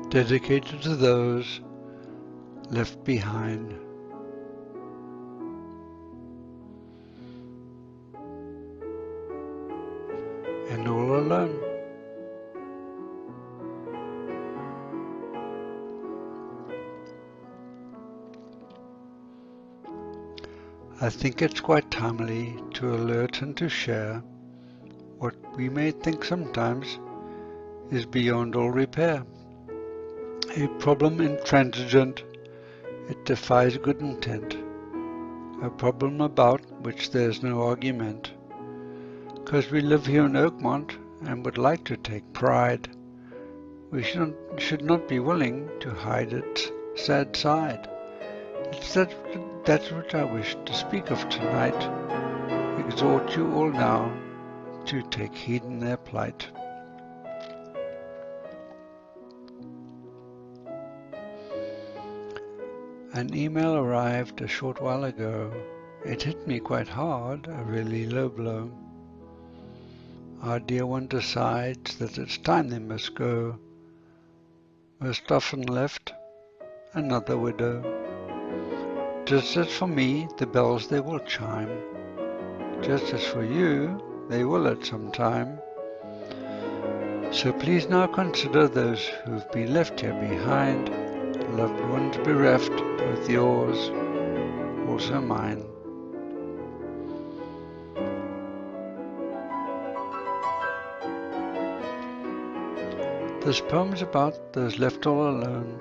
dedicated to those left behind and all alone. I think it's quite timely to alert and to share what we may think sometimes is beyond all repair. A problem intransigent, it defies good intent. A problem about which there's no argument. 'Cause we live here in Oakmont and would like to take pride, we should not be willing to hide its sad side. It's that which I wish to speak of tonight. Exhort you all now to take heed in their plight. An email arrived a short while ago. It hit me quite hard, a really low blow. Our dear one decides that it's time they must go. Most often left, another widow. Just as for me, the bells they will chime. Just as for you, they will at some time. So please now consider those who've been left here behind, loved ones bereft, both yours, also mine. This poem's about those left all alone,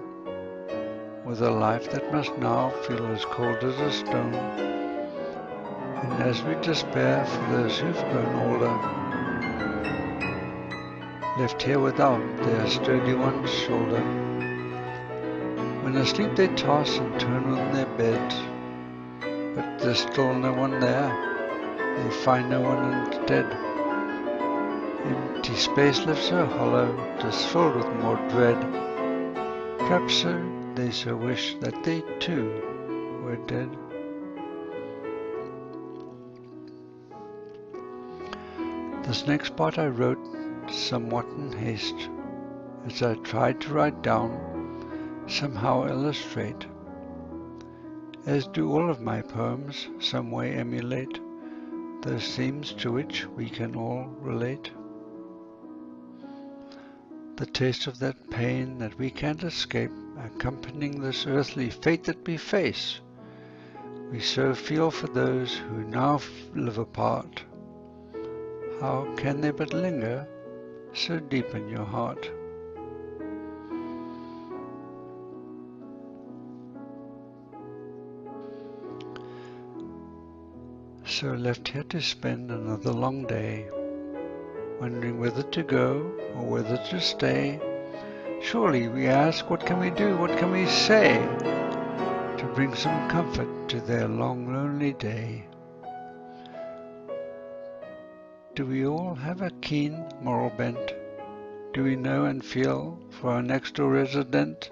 with a life that must now feel as cold as a stone. And as we despair for those who've grown older, left here without their sturdy one's shoulder. When asleep they toss and turn on their beds, but there's still no one there, they find no one instead. Empty space left so hollow, just filled with more dread. Perhaps so they so wish that they too were dead. This next part I wrote somewhat in haste, as I tried to write down, somehow illustrate, as do all of my poems, some way emulate those themes to which we can all relate. The taste of that pain that we can't escape, accompanying this earthly fate that we face. We so feel for those who now live apart. How can they but linger so deep in your heart? So left here to spend another long day, wondering whether to go or whether to stay. Surely we ask, what can we do, what can we say to bring some comfort to their long lonely day? Do we all have a keen moral bent? Do we know and feel for our next door resident?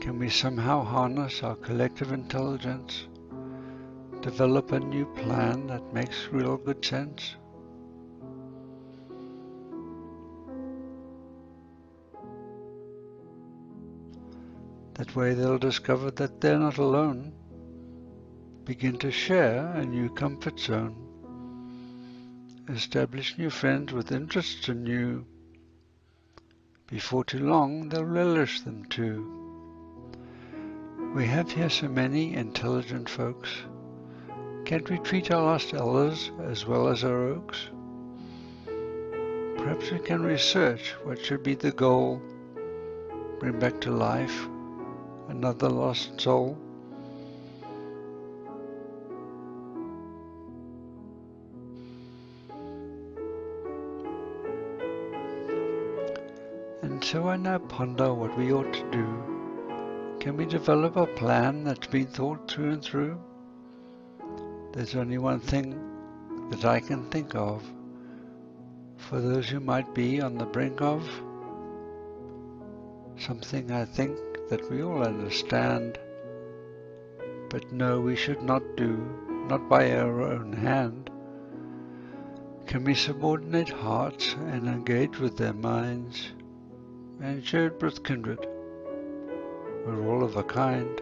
Can we somehow harness our collective intelligence, develop a new plan that makes real good sense? That way they'll discover that they're not alone, begin to share a new comfort zone, establish new friends with interests anew. Before too long they'll relish them too. We have here so many intelligent folks. Can't we treat our lost elders as well as our oaks? Perhaps we can research what should be the goal, bring back to life another lost soul. And so I now ponder what we ought to do. Can we develop a plan that's been thought through and through? There's only one thing that I can think of for those who might be on the brink of something I think that we all understand, but know we should not do, not by our own hand. Can we subordinate hearts and engage with their minds and shared with kindred. We're all of a kind.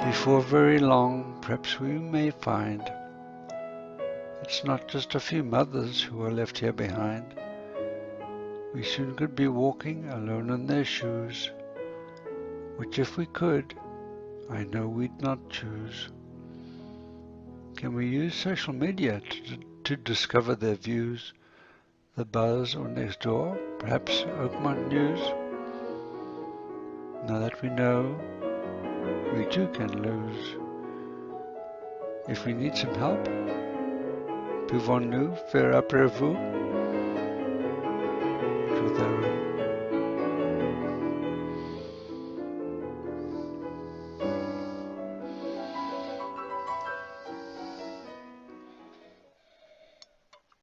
Before very long, perhaps we may find it's not just a few mothers who are left here behind. We soon could be walking alone in their shoes, which if we could, I know we'd not choose. Can we use social media to discover their views? The buzz or next door, perhaps Oakmont News? Now that we know, we too can lose. If we need some help, pouvons-nous faire après vous?